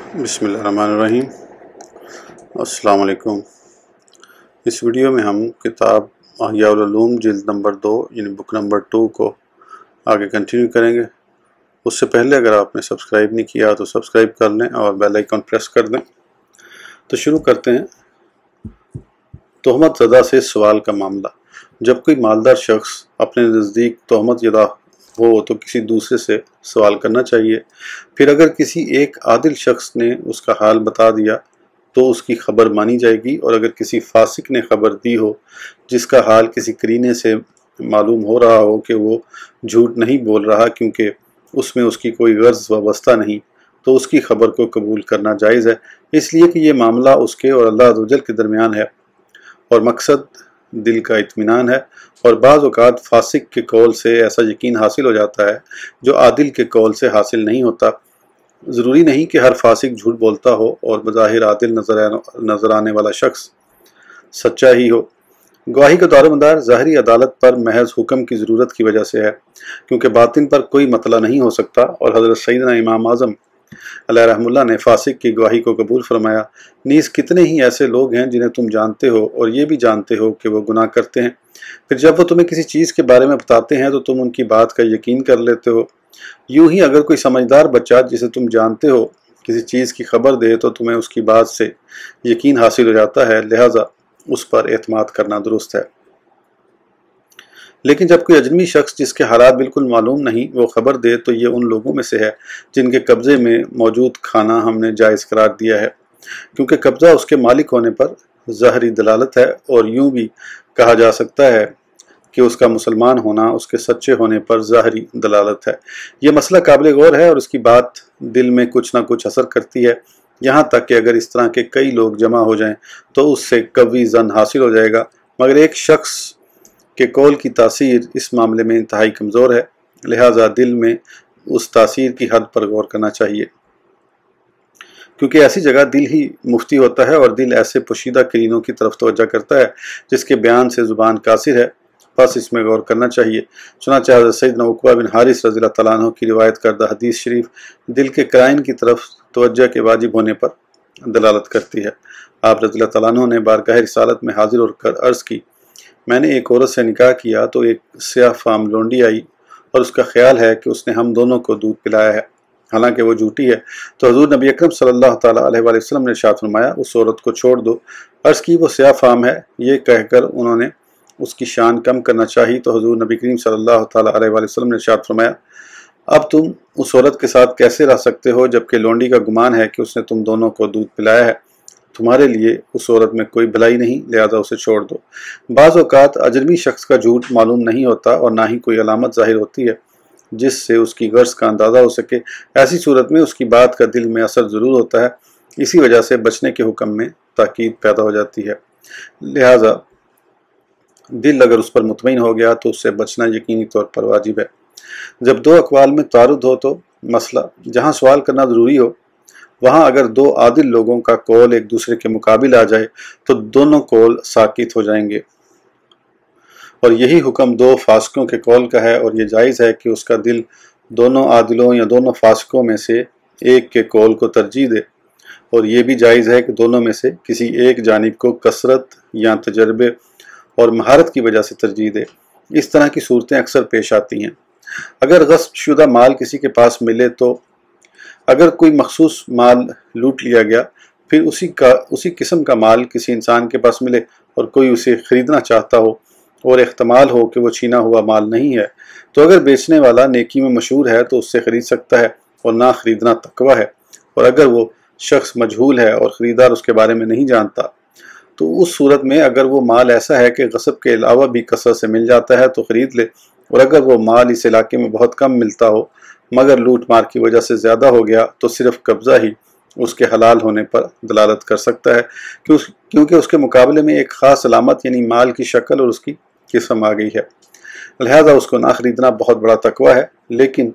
بسم اللہ الرحمن الرحیم۔ السلام علیکم۔ اس ویڈیو میں ہم کتاب احیاء العلوم جلد نمبر 2 یعنی بک نمبر 2 کو آگے کنٹینیو کریں گے۔ اس سے پہلے اگر آپ نے سبسکرائب نہیں کیا تو سبسکرائب کر لیں اور بیل آئیکن پریس کر دیں۔ تو شروع کرتے ہیں۔ تہمت زدہ سے سوال کا معاملہ۔ جب کوئی مالدار شخص اپنے نزدیک تہمت زدہ ہو تو کسی دوسرے سے سوال کرنا چاہیے، پھر اگر کسی ایک عادل شخص نے اس کا حال بتا دیا تو اس کی خبر مانی جائے گی، اور اگر کسی فاسق نے خبر دی ہو جس کا حال کسی قرینے سے معلوم ہو رہا ہو کہ وہ جھوٹ نہیں بول رہا کیونکہ اس میں اس کی کوئی غرض وابستہ نہیں، تو اس کی خبر کو قبول کرنا جائز ہے، اس لیے کہ یہ معاملہ اس کے اور اللہ عز و جل کے درمیان ہے، اور مقصد دل کا اطمینان ہے۔ اور بعض اوقات فاسق کے قول سے ایسا یقین حاصل ہو جاتا ہے جو عادل کے قول سے حاصل نہیں ہوتا۔ ضروری نہیں کہ ہر فاسق جھوٹ بولتا ہو اور بظاہر عادل نظر آنے والا شخص سچا ہی ہو۔ گواہی کا دار و مدار ظاہری عدالت پر محض حکم کی ضرورت کی وجہ سے ہے، کیونکہ باطن پر کوئی مطلع نہیں ہو سکتا، اور حضرت سیدنا امام اعظم علیہ رحمہ اللہ نے فاسق کی گواہی کو قبول فرمایا۔ نیز کتنے ہی ایسے لوگ ہیں جنہیں تم جانتے ہو اور یہ بھی جانتے ہو کہ وہ گناہ کرتے ہیں، پھر جب وہ تمہیں کسی چیز کے بارے میں بتاتے ہیں تو تم ان کی بات کا یقین کر لیتے ہو۔ یوں ہی اگر کوئی سمجھدار بچہ جسے تم جانتے ہو کسی چیز کی خبر دے تو تمہیں اس کی بات سے یقین حاصل ہو جاتا ہے، لہٰذا اس پر اعتماد کرنا درست ہے۔ لیکن جب کوئی اجنبی شخص جس کے حالات بالکل معلوم نہیں وہ خبر دے تو یہ ان لوگوں میں سے ہے جن کے قبضے میں موجود کھانا ہم نے جائز قرار دیا ہے، کیونکہ قبضہ اس کے مالک ہونے پر ظاہری دلالت ہے، اور یوں بھی کہا جا سکتا ہے کہ اس کا مسلمان ہونا اس کے سچے ہونے پر ظاہری دلالت ہے۔ یہ مسئلہ قابل غور ہے اور اس کی بات دل میں کچھ نہ کچھ اثر کرتی ہے، یہاں تک کہ اگر اس طرح کے کئی لوگ جمع ہو جائیں تو اس سے قوی ظن حاصل ہو جائے گا، مگر ایک شخص کے قول کی تاثیر اس معاملے میں انتہائی کمزور ہے، لہٰذا دل میں اس تاثیر کی حد پر غور کرنا چاہیے، کیونکہ ایسی جگہ دل ہی مفتی ہوتا ہے اور دل ایسے پوشیدہ قرینوں کی طرف توجہ کرتا ہے جس کے بیان سے زبان قاصر ہے، بس اس میں غور کرنا چاہیے۔ چنانچہ حضرت سیدنا عقبہ بن حارث رضی اللہ تعالیٰ عنہ کی روایت کردہ حدیث شریف دل کے قرائن کی طرف توجہ کے واجب ہونے پر دلالت کرتی ہے۔ آپ رضی اللہ تعالیٰ عنہ نے بارگاہ رسالت میں حاضر ہو کر عرض کی، میں نے ایک عورت سے نکاح کیا تو ایک سیاہ فام لونڈی آئی اور اس کا خیال ہے کہ اس نے ہم دونوں کو دودھ پلایا ہے، حالانکہ وہ جھوٹی ہے۔ تو حضور نبی اکرم صلی اللہ تعالیٰ علیہ وآلہ وسلم نے ارشاد فرمایا، اس عورت کو چھوڑ دو۔ عرض کی، وہ سیاہ فام ہے۔ یہ کہہ کر انہوں نے اس کی شان کم کرنا چاہی تو حضور نبی کریم صلی اللہ تعالیٰ علیہ وآلہ وسلم نے ارشاد فرمایا، اب تم اس عورت کے ساتھ کیسے رہ سکتے ہو جبکہ لونڈی کا گمان ہے کہ اس نے تم دونوں کو دودھ پلایا ہے؟ تمہارے لیے اس عورت میں کوئی بھلائی نہیں، لہذا اسے چھوڑ دو۔ بعض اوقات اجنبی شخص کا جھوٹ معلوم نہیں ہوتا اور نہ ہی کوئی علامت ظاہر ہوتی ہے جس سے اس کی غرض کا اندازہ ہو سکے، ایسی صورت میں اس کی بات کا دل میں اثر ضرور ہوتا ہے، اسی وجہ سے بچنے کے حکم میں تاکید پیدا ہو جاتی ہے، لہذا دل اگر اس پر مطمئن ہو گیا تو اس سے بچنا یقینی طور پر واجب ہے۔ جب دو اقوال میں تعارض ہو تو مسئلہ جہاں سوال کرنا ضروری ہو وہاں اگر دو عادل لوگوں کا قول ایک دوسرے کے مقابل آ جائے تو دونوں قول ساکت ہو جائیں گے، اور یہی حکم دو فاسقوں کے قول کا ہے، اور یہ جائز ہے کہ اس کا دل دونوں عادلوں یا دونوں فاسقوں میں سے ایک کے قول کو ترجیح دے، اور یہ بھی جائز ہے کہ دونوں میں سے کسی ایک جانب کو کثرت یا تجربے اور مہارت کی وجہ سے ترجیح دے۔ اس طرح کی صورتیں اکثر پیش آتی ہیں۔ اگر غصب شدہ مال کسی کے پاس ملے تو اگر کوئی مخصوص مال لوٹ لیا گیا، پھر اسی قسم کا مال کسی انسان کے پاس ملے اور کوئی اسے خریدنا چاہتا ہو اور احتمال ہو کہ وہ چھینا ہوا مال نہیں ہے، تو اگر بیچنے والا نیکی میں مشہور ہے تو اس سے خرید سکتا ہے، اور نہ خریدنا تقویٰ ہے، اور اگر وہ شخص مجہول ہے اور خریدار اس کے بارے میں نہیں جانتا تو اس صورت میں اگر وہ مال ایسا ہے کہ غصب کے علاوہ بھی کثرت سے مل جاتا ہے تو خرید لے، اور اگر وہ مال اس علاقے میں بہت کم ملتا ہو مگر لوٹ مار کی وجہ سے زیادہ ہو گیا تو صرف قبضہ ہی اس کے حلال ہونے پر دلالت کر سکتا ہے، کیونکہ اس کے مقابلے میں ایک خاص علامت یعنی مال کی شکل اور اس کی قسم آ گئی ہے، لہذا اس کو نہ خریدنا بہت بڑا تقویٰ ہے، لیکن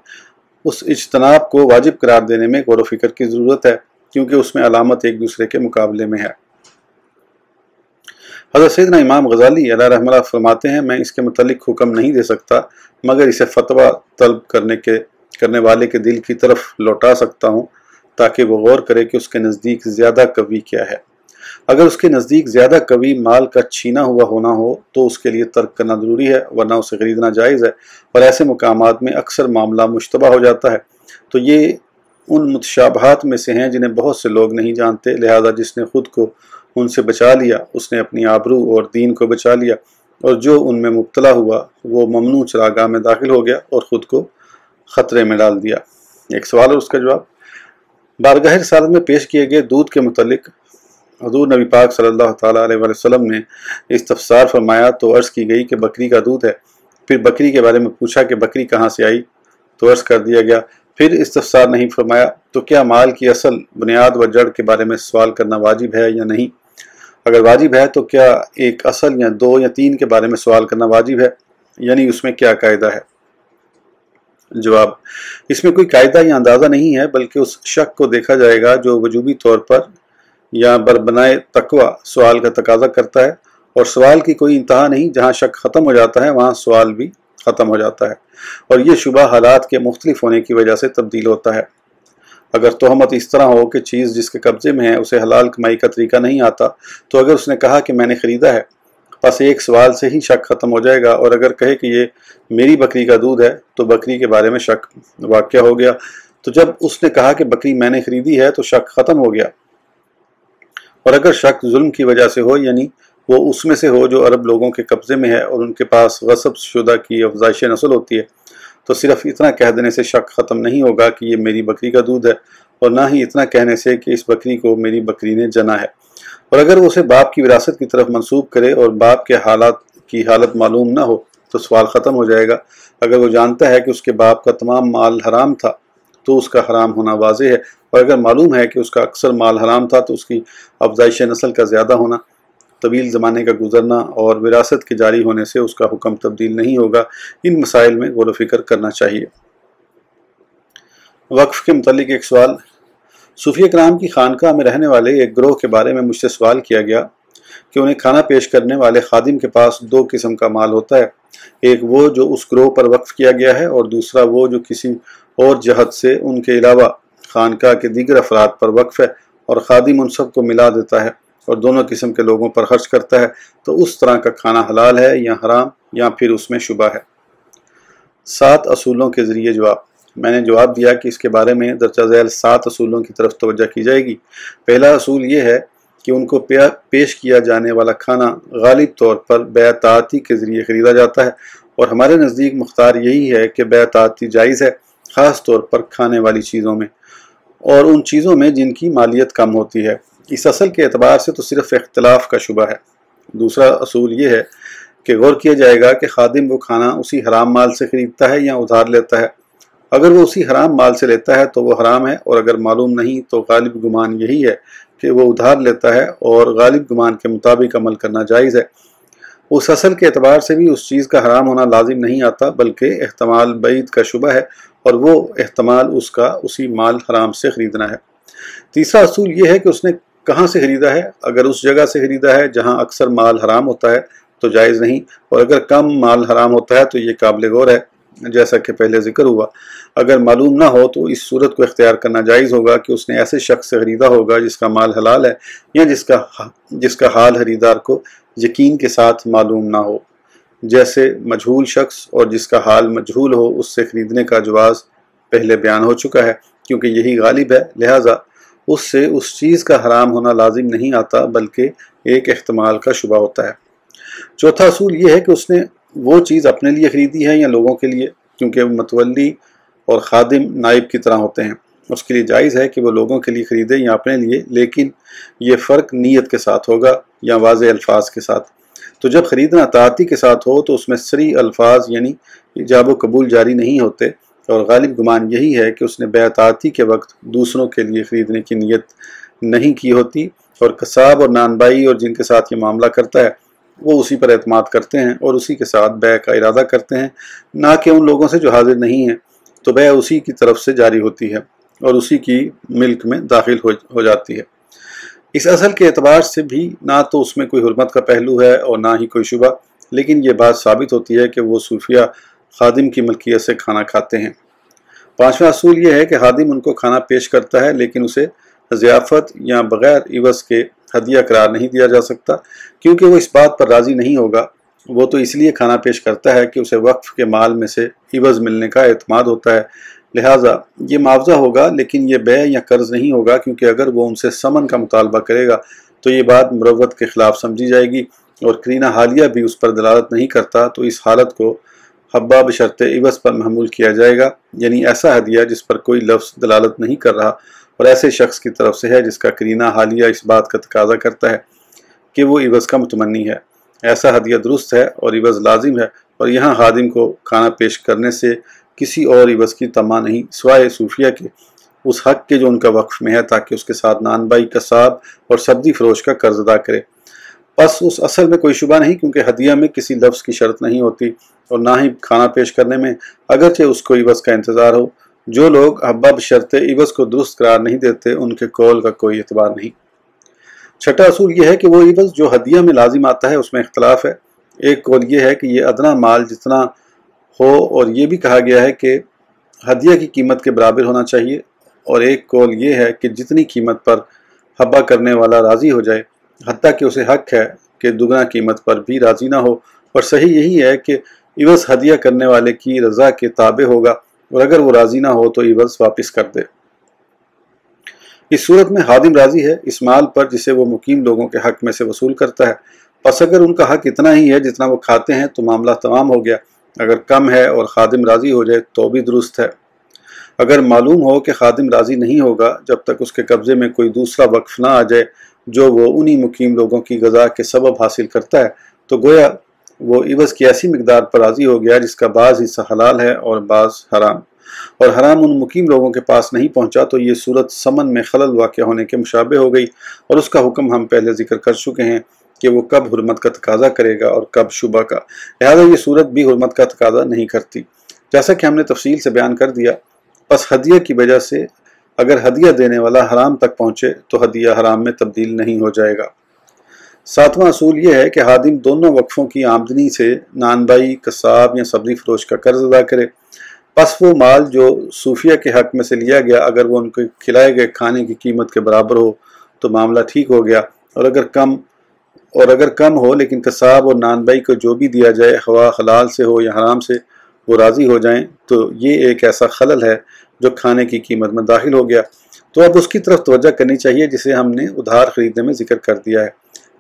اس اجتناب کو واجب قرار دینے میں غور و فکر کی ضرورت ہے، کیونکہ اس میں علامت ایک دوسرے کے مقابلے میں ہے۔ حضرت سیدنا امام غزالی علیہ رحمہ اللہ فرماتے ہیں، میں اس کے متعلق حکم نہیں دے سکتا مگر اسے فتویٰ طلب کرنے والے کے دل کی طرف لوٹا سکتا ہوں تاکہ وہ غور کرے کہ اس کے نزدیک زیادہ قوی کیا ہے۔ اگر اس کے نزدیک زیادہ قوی مال کا چھینا ہوا ہونا ہو تو اس کے لیے ترک کرنا ضروری ہے، ورنہ اسے خریدنا جائز ہے، اور ایسے مقامات میں اکثر معاملہ مشتبہ ہو جاتا ہے۔ تو یہ ان متشابہات میں سے ہیں جنہیں بہت سے لوگ نہیں جانتے، لہذا جس نے خود کو ان سے بچا لیا اس نے اپنی آبرو اور دین کو بچا لیا، اور جو ان میں مبتلا ہوا وہ ممنوع چراگاہ میں داخل ہو گیا اور خود کو خطرے میں ڈال دیا۔ ایک سوال اور اس کا جواب۔ بارگاہ رسالت میں پیش کیے گئے دودھ کے متعلق حضور نبی پاک صلی اللہ تعالیٰ علیہ وسلم نے استفسار فرمایا تو عرض کی گئی کہ بکری کا دودھ ہے۔ پھر بکری کے بارے میں پوچھا کہ بکری کہاں سے آئی، تو عرض کر دیا گیا۔ پھر استفسار نہیں فرمایا تو کیا مال کی اصل، بنیاد و جڑ کے بارے میں سوال کرنا واجب ہے یا نہیں؟ اگر واجب ہے تو کیا ایک اصل یا دو یا تین کے بارے میں سوال کرنا واجب ہے، یعنی اس میں کیا قاعدہ ہے؟ جواب: اس میں کوئی قاعدہ یا اندازہ نہیں ہے، بلکہ اس شک کو دیکھا جائے گا جو وجوبی طور پر یا بربنائے تقوی سوال کا تقاضا کرتا ہے، اور سوال کی کوئی انتہا نہیں، جہاں شک ختم ہو جاتا ہے وہاں سوال بھی ختم ہو جاتا ہے، اور یہ شبہ حالات کے مختلف ہونے کی وجہ سے تبدیل ہوتا ہے۔ اگر تہمت اس طرح ہو کہ چیز جس کے قبضے میں ہے اسے حلال کمائی کا طریقہ نہیں آتا، تو اگر اس نے کہا کہ میں نے خریدا ہے، بس ایک سوال سے ہی شک ختم ہو جائے گا، اور اگر کہے کہ یہ میری بکری کا دودھ ہے تو بکری کے بارے میں شک واقع ہو گیا۔ تو جب اس نے کہا کہ بکری میں نے خریدی ہے تو شک ختم ہو گیا۔ اور اگر شک ظلم کی وجہ سے ہو، یعنی وہ اس میں سے ہو جو عرب لوگوں کے قبضے میں ہے اور ان کے پاس غصب شدہ کی افزائش نسل ہوتی ہے، تو صرف اتنا کہہ دینے سے شک ختم نہیں ہوگا کہ یہ میری بکری کا دودھ ہے، اور نہ ہی اتنا کہنے سے کہ اس بکری کو میری بکری نے جنا ہے۔ اور اگر وہ اسے باپ کی وراثت کی طرف منسوب کرے اور باپ کے حالت معلوم نہ ہو تو سوال ختم ہو جائے گا۔ اگر وہ جانتا ہے کہ اس کے باپ کا تمام مال حرام تھا تو اس کا حرام ہونا واضح ہے، اور اگر معلوم ہے کہ اس کا اکثر مال حرام تھا تو اس کی افزائش نسل کا زیادہ ہونا، طویل زمانے کا گزرنا اور وراثت کے جاری ہونے سے اس کا حکم تبدیل نہیں ہوگا۔ ان مسائل میں غور و فکر کرنا چاہیے۔ وقف کے متعلق ایک سوال۔ صوفیہ کرام کی خانقاہ میں رہنے والے ایک گروہ کے بارے میں مجھ سے سوال کیا گیا کہ انہیں کھانا پیش کرنے والے خادم کے پاس دو قسم کا مال ہوتا ہے، ایک وہ جو اس گروہ پر وقف کیا گیا ہے، اور دوسرا وہ جو کسی اور جہت سے ان کے علاوہ خانقاہ کے دیگر افراد پر وقف ہے، اور خادم ان سب کو ملا دیتا ہے اور دونوں قسم کے لوگوں پر خرچ کرتا ہے، تو اس طرح کا کھانا حلال ہے یا حرام، یا پھر اس میں شبہ ہے؟ 7 اصولوں کے ذریعے جواب۔ میں نے جواب دیا کہ اس کے بارے میں درجہ ذیل 7 اصولوں کی طرف توجہ کی جائے گی۔ پہلا اصول یہ ہے کہ ان کو پیش کیا جانے والا کھانا غالب طور پر بیع تعاطی کے ذریعے خریدا جاتا ہے، اور ہمارے نزدیک مختار یہی ہے کہ بیع تعاطی جائز ہے، خاص طور پر کھانے والی چیزوں میں اور ان چیزوں میں جن کی مالیت کم ہوتی ہے۔ اس اصل کے اعتبار سے تو صرف اختلاف کا شبہ ہے۔ دوسرا اصول یہ ہے کہ غور کیا جائے گا کہ خادم وہ کھانا اسی حرام مال سے خریدتا ہے یا ادھار لیتا ہے۔ اگر وہ اسی حرام مال سے لیتا ہے تو وہ حرام ہے، اور اگر معلوم نہیں تو غالب گمان یہی ہے کہ وہ ادھار لیتا ہے، اور غالب گمان کے مطابق عمل کرنا جائز ہے۔ اس اصل کے اعتبار سے بھی اس چیز کا حرام ہونا لازم نہیں آتا، بلکہ احتمال بعید کا شبہ ہے، اور وہ احتمال اس کا اسی مال حرام سے خریدنا ہے۔ تیسرا اصول یہ ہے کہ اس نے کہاں سے خریدا ہے۔ اگر اس جگہ سے خریدا ہے جہاں اکثر مال حرام ہوتا ہے تو جائز نہیں، اور اگر کم مال حرام ہوتا ہے تو یہ قابل غور ہے، جیسا کہ پہلے ذکر ہوا۔ اگر معلوم نہ ہو تو اس صورت کو اختیار کرنا جائز ہوگا کہ اس نے ایسے شخص سے خریدا ہوگا جس کا مال حلال ہے، یا جس کا حال خریدار کو یقین کے ساتھ معلوم نہ ہو، جیسے مجہول شخص، اور جس کا حال مجہول ہو اس سے خریدنے کا جواز پہلے بیان ہو چکا ہے، کیونکہ یہی غالب ہے، لہٰذا اس سے اس چیز کا حرام ہونا لازم نہیں آتا، بلکہ ایک احتمال کا شبہ ہوتا ہے۔ چوتھا اصول یہ ہے کہ اس نے وہ چیز اپنے لیے خریدی ہے یا لوگوں کے لیے، کیونکہ متولی اور خادم نائب کی طرح ہوتے ہیں۔ اس کے لیے جائز ہے کہ وہ لوگوں کے لیے خریدے یا اپنے لیے، لیکن یہ فرق نیت کے ساتھ ہوگا یا واضح الفاظ کے ساتھ۔ تو جب خریدنا تعاطی کے ساتھ ہو تو اس میں صریح الفاظ یعنی ایجاب و قبول جاری نہیں ہوتے، اور غالب گمان یہی ہے کہ اس نے بیع تعاطی کے وقت دوسروں کے لیے خریدنے کی نیت نہیں کی ہوتی، اور قصاب اور نانبائی اور جن کے ساتھ یہ معاملہ کرتا ہے وہ اسی پر اعتماد کرتے ہیں اور اسی کے ساتھ بیع کا ارادہ کرتے ہیں، نہ کہ ان لوگوں سے جو حاضر نہیں ہیں، تو بیع اسی کی طرف سے جاری ہوتی ہے اور اسی کی ملک میں داخل ہو جاتی ہے۔ اس اصل کے اعتبار سے بھی نہ تو اس میں کوئی حرمت کا پہلو ہے اور نہ ہی کوئی شبہ، لیکن یہ بات ثابت ہوتی ہے کہ وہ صوفیہ خادم کی ملکیت سے کھانا کھاتے ہیں۔ 5واں اصول یہ ہے کہ خادم ان کو کھانا پیش کرتا ہے لیکن اسے ضیافت یا بغیر عوض کے ہدیہ قرار نہیں دیا جا سکتا، کیونکہ وہ اس بات پر راضی نہیں ہوگا۔ وہ تو اس لیے کھانا پیش کرتا ہے کہ اسے وقف کے مال میں سے عوض ملنے کا اعتماد ہوتا ہے، لہٰذا یہ معاوضہ ہوگا لیکن یہ بیع یا قرض نہیں ہوگا، کیونکہ اگر وہ ان سے ثمن کا مطالبہ کرے گا تو یہ بات مروت کے خلاف سمجھی جائے گی اور قرینہ حالیہ بھی اس پر دلالت نہیں کرتا، تو اس حالت کو حبہ بشرط عوض پر محمول کیا جائے گا، یعنی ایسا ہدیہ جس پر کوئی لفظ دلالت نہیں کر رہا اور ایسے شخص کی طرف سے ہے جس کا قرینہ حالیہ اس بات کا تقاضا کرتا ہے کہ وہ عوض کا متمنی ہے۔ ایسا ہدیہ درست ہے اور عوض لازم ہے، اور یہاں خادم کو کھانا پیش کرنے سے کسی اور عوض کی تما نہیں سوائے صوفیہ کے اس حق کے جو ان کا وقف میں ہے، تاکہ اس کے ساتھ نان بائی، قصاب اور سبزی فروش کا قرض ادا کرے۔ پس اس اصل میں کوئی شبہ نہیں، کیونکہ ہدیہ میں کسی لفظ کی شرط نہیں ہوتی اور نہ ہی کھانا پیش کرنے میں، اگرچہ اس کو عوض کا انتظار ہو۔ جو لوگ حبہ بشرط عوض کو درست قرار نہیں دیتے ان کے قول کا کوئی اعتبار نہیں۔ چھٹا اصول یہ ہے کہ وہ عوض جو ہدیہ میں لازم آتا ہے اس میں اختلاف ہے۔ ایک قول یہ ہے کہ یہ ادنا مال جتنا ہو، اور یہ بھی کہا گیا ہے کہ ہدیہ کی قیمت کے برابر ہونا چاہیے، اور ایک قول یہ ہے کہ جتنی قیمت پر حبہ کرنے والا راضی ہو جائے، حتیٰ کہ اسے حق ہے کہ دگنا قیمت پر بھی راضی نہ ہو، اور صحیح یہی ہے کہ عوض ہدیہ کرنے والے کی رضا کے تابع ہوگا، اور اگر وہ راضی نہ ہو تو عوض واپس کر دے۔ اس صورت میں خادم راضی ہے اس مال پر جسے وہ مقیم لوگوں کے حق میں سے وصول کرتا ہے، پس اگر ان کا حق اتنا ہی ہے جتنا وہ کھاتے ہیں تو معاملہ تمام ہو گیا۔ اگر کم ہے اور خادم راضی ہو جائے تو بھی درست ہے۔ اگر معلوم ہو کہ خادم راضی نہیں ہوگا جب تک اس کے قبضے میں کوئی دوسرا وقف نہ آ جائے جو وہ انہی مقیم لوگوں کی غذا کے سبب حاصل کرتا ہے، تو گویا وہ عوض کی ایسی مقدار پر راضی ہو گیا جس کا بعض حصہ حلال ہے اور بعض حرام، اور حرام ان مقیم لوگوں کے پاس نہیں پہنچا، تو یہ صورت ثمن میں خلل واقع ہونے کے مشابہ ہو گئی، اور اس کا حکم ہم پہلے ذکر کر چکے ہیں کہ وہ کب حرمت کا تقاضا کرے گا اور کب شبہ کا، لہذا یہ صورت بھی حرمت کا تقاضا نہیں کرتی، جیسا کہ ہم نے تفصیل سے بیان کر دیا۔ پس ہدیہ کی وجہ سے اگر ہدیہ دینے والا حرام تک پہنچے تو ہدیہ حرام میں تبدیل نہیں ہو جائے گا۔ 7واں اصول یہ ہے کہ خادم دونوں وقفوں کی آمدنی سے نان بائی، قصاب یا سبزی فروش کا قرض ادا کرے، پس وہ مال جو صوفیہ کے حق میں سے لیا گیا اگر وہ ان کو کھلائے گئے کھانے کی قیمت کے برابر ہو تو معاملہ ٹھیک ہو گیا، اور اگر کم ہو لیکن قصاب اور نان بائی کو جو بھی دیا جائے خواہ حلال سے ہو یا حرام سے وہ راضی ہو جائیں، تو یہ ایک ایسا خلل ہے جو کھانے کی قیمت میں داخل ہو گیا۔ تو اب اس کی طرف توجہ کرنی چاہیے جسے ہم نے ادھار خریدنے میں ذکر کر دیا ہے،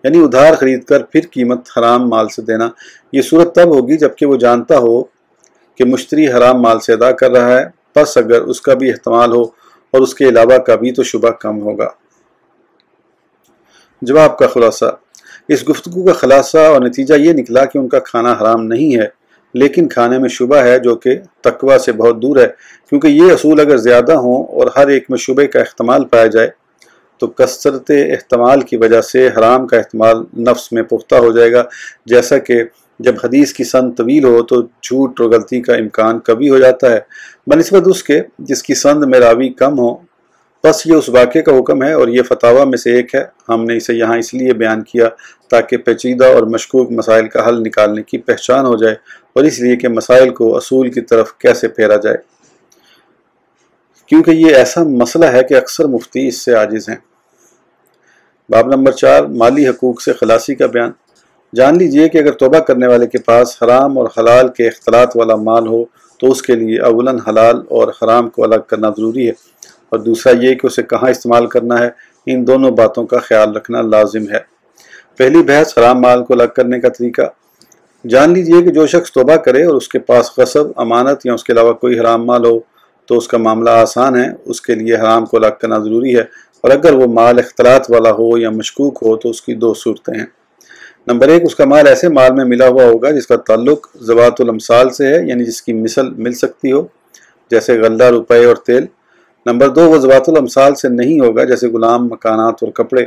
یعنی ادھار خرید کر پھر قیمت حرام مال سے دینا۔ یہ صورت تب ہوگی جبکہ وہ جانتا ہو کہ مشتری حرام مال سے ادا کر رہا ہے، پس اگر اس کا بھی احتمال ہو اور اس کے علاوہ کا بھی تو شبہ کم ہوگا۔ جواب کا خلاصہ: اس گفتگو کا خلاصہ اور نتیجہ یہ نکلا کہ ان کا کھانا حرام نہیں ہے، لیکن کھانے میں شبہ ہے جو کہ تقویٰ سے بہت دور ہے، کیونکہ یہ اصول اگر زیادہ ہوں اور ہر ایک میں شبہ کا احتمال پایا جائے تو کثرت احتمال کی وجہ سے حرام کا احتمال نفس میں پختہ ہو جائے گا، جیسا کہ جب حدیث کی سند طویل ہو تو جھوٹ اور غلطی کا امکان کبھی ہو جاتا ہے بنسبت اس کے جس کی سند میں راوی کم ہو۔ بس یہ اس واقعے کا حکم ہے اور یہ فتاویٰ میں سے ایک ہے۔ ہم نے اسے یہاں اس لیے بیان کیا تاکہ پیچیدہ اور مشکوک مسائل کا حل نکالنے کی پہچان ہو جائے، اور اس لیے کہ مسائل کو اصول کی طرف کیسے پھیرا جائے، کیونکہ یہ ایسا مسئلہ ہے کہ اکثر مفتی اس سے عاجز ہیں۔ باب نمبر 4 مالی حقوق سے خلاصی کا بیان۔ جان لیجئے کہ اگر توبہ کرنے والے کے پاس حرام اور حلال کے اختلاط والا مال ہو تو اس کے لیے اولاً حلال اور حرام کو الگ کرنا ضروری ہے، اور دوسرا یہ کہ اسے کہاں استعمال کرنا ہے، ان دونوں باتوں کا خیال رکھنا لازم ہے۔ پہلی بحث حرام مال کو الگ کرنے کا طریقہ۔ جان لیجئے کہ جو شخص توبہ کرے اور اس کے پاس غصب، امانت یا اس کے علاوہ کوئی حرام مال ہو تو اس کا معاملہ آسان ہے، اس کے لیے حرام کو الگ کرنا ضروری ہے، اور اگر وہ مال اختلاط والا ہو یا مشکوک ہو تو اس کی دو صورتیں ہیں۔ نمبر 1، اس کا مال ایسے مال میں ملا ہوا ہوگا جس کا تعلق ذوات الامثال سے ہے، یعنی جس کی مثل مل سکتی ہو، جیسے غلہ، روپے اور تیل۔ نمبر 2، وہ ذوات الامثال سے نہیں ہوگا، جیسے غلام، مکانات اور کپڑے۔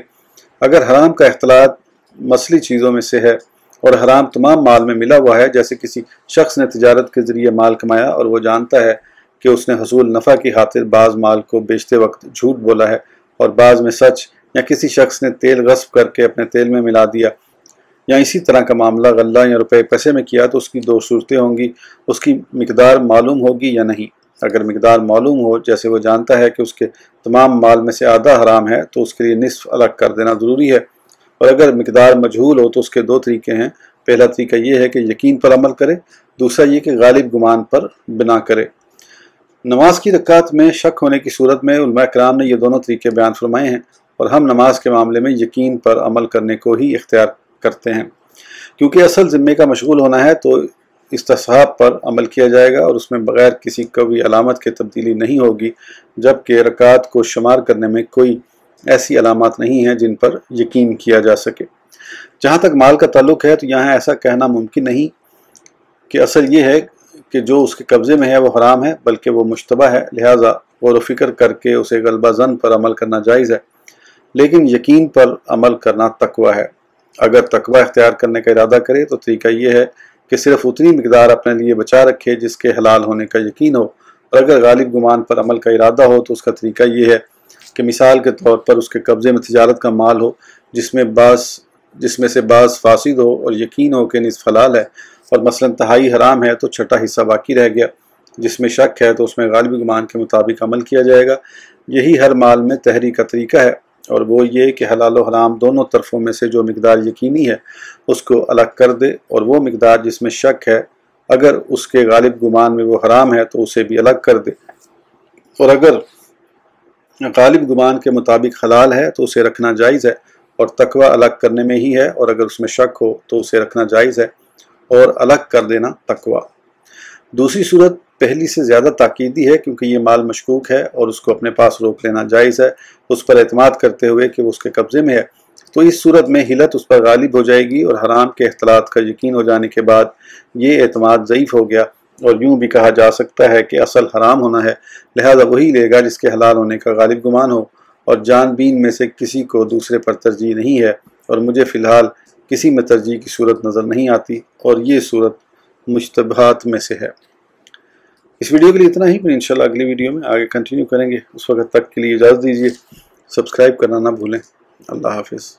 اگر حرام کا اختلاط مثلی چیزوں میں سے ہے اور حرام تمام مال میں ملا ہوا ہے، جیسے کسی شخص نے تجارت کے ذریعے مال کمایا اور وہ جانتا ہے کہ اس نے حصول نفع کی خاطر بعض مال کو بیچتے وقت جھوٹ بولا ہے اور بعض میں سچ، یا کسی شخص نے تیل غصب کر کے اپنے تیل میں ملا دیا، یا اسی طرح کا معاملہ غلہ یا روپے پیسے میں کیا، تو اس کی دو صورتیں ہوں گی، اس کی مقدار معلوم ہوگی یا نہیں۔ اگر مقدار معلوم ہو، جیسے وہ جانتا ہے کہ اس کے تمام مال میں سے آدھا حرام ہے، تو اس کے لیے نصف الگ کر دینا ضروری ہے۔ اور اگر مقدار مجہول ہو تو اس کے دو طریقے ہیں۔ پہلا طریقہ یہ ہے کہ یقین پر عمل کرے، دوسرا یہ کہ غالب گمان پر بنا کرے۔ نماز کی رکعت میں شک ہونے کی صورت میں علماء کرام نے یہ دونوں طریقے بیان فرمائے ہیں، اور ہم نماز کے معاملے میں یقین پر عمل کرنے کو ہی اختیار کرتے ہیں، کیونکہ اصل ذمے کا مشغول ہونا ہے تو استصحاب پر عمل کیا جائے گا، اور اس میں بغیر کسی قوی علامت کے تبدیلی نہیں ہوگی، جبکہ رکعت کو شمار کرنے میں کوئی ایسی علامات نہیں ہیں جن پر یقین کیا جا سکے۔ جہاں تک مال کا تعلق ہے تو یہاں ایسا کہنا ممکن نہیں کہ اصل یہ ہے کہ جو اس کے قبضے میں ہے وہ حرام ہے، بلکہ وہ مشتبہ ہے، لہٰذا غور و فکر کر کے اسے غلبہ ظن پر عمل کرنا جائز ہے، لیکن یقین پر عمل کرنا تقوی ہے۔ اگر تقوی اختیار کرنے کا ارادہ کرے تو طریقہ یہ ہے کہ صرف اتنی مقدار اپنے لیے بچا رکھے جس کے حلال ہونے کا یقین ہو، اور اگر غالب گمان پر عمل کا ارادہ ہو تو اس کا طریقہ یہ ہے کہ مثال کے طور پر اس کے قبضے میں تجارت کا مال ہو جس میں سے بعض فاسد ہو اور یقین ہو کہ نصف حلال ہے، اور مثلا تہائی حرام ہے تو چھٹا حصہ باقی رہ گیا جس میں شک ہے، تو اس میں غالب گمان کے مطابق عمل کیا جائے گا۔ یہی ہر مال میں تحری کا طریقہ ہے، اور وہ یہ کہ حلال و حرام دونوں طرفوں میں سے جو مقدار یقینی ہے اس کو الگ کر دے، اور وہ مقدار جس میں شک ہے اگر اس کے غالب گمان میں وہ حرام ہے تو اسے بھی الگ کر دے، اور اگر غالب گمان کے مطابق حلال ہے تو اسے رکھنا جائز ہے، اور تقوی الگ کرنے میں ہی ہے، اور اگر اس میں شک ہو تو اسے رکھنا جائز ہے اور الگ کر دینا تقوی۔ دوسری صورت پہلی سے زیادہ تاکیدی ہے، کیونکہ یہ مال مشکوک ہے اور اس کو اپنے پاس روک لینا جائز ہے، اس پر اعتماد کرتے ہوئے کہ وہ اس کے قبضے میں ہے۔ تو اس صورت میں حیلت اس پر غالب ہو جائے گی، اور حرام کے اختلاط کا یقین ہو جانے کے بعد یہ اعتماد ضعیف ہو گیا، اور یوں بھی کہا جا سکتا ہے کہ اصل حرام ہونا ہے، لہذا وہی لے گا جس کے حلال ہونے کا غالب گمان ہو، اور جان بین میں سے کسی کو دوسرے پر ترجیح نہیں ہے، اور مجھے فی الحال کسی میں ترجیح کی صورت نظر نہیں آتی، اور یہ صورت مشتبہات میں سے ہے۔ اس ویڈیو کے لیے اتنا ہی، پھر انشاءاللہ اگلی ویڈیو میں آگے کنٹینیو کریں گے۔ اس وقت تک کے لیے اجازت دیجیے، سبسکرائب کرنا نہ بھولیں۔ اللہ حافظ۔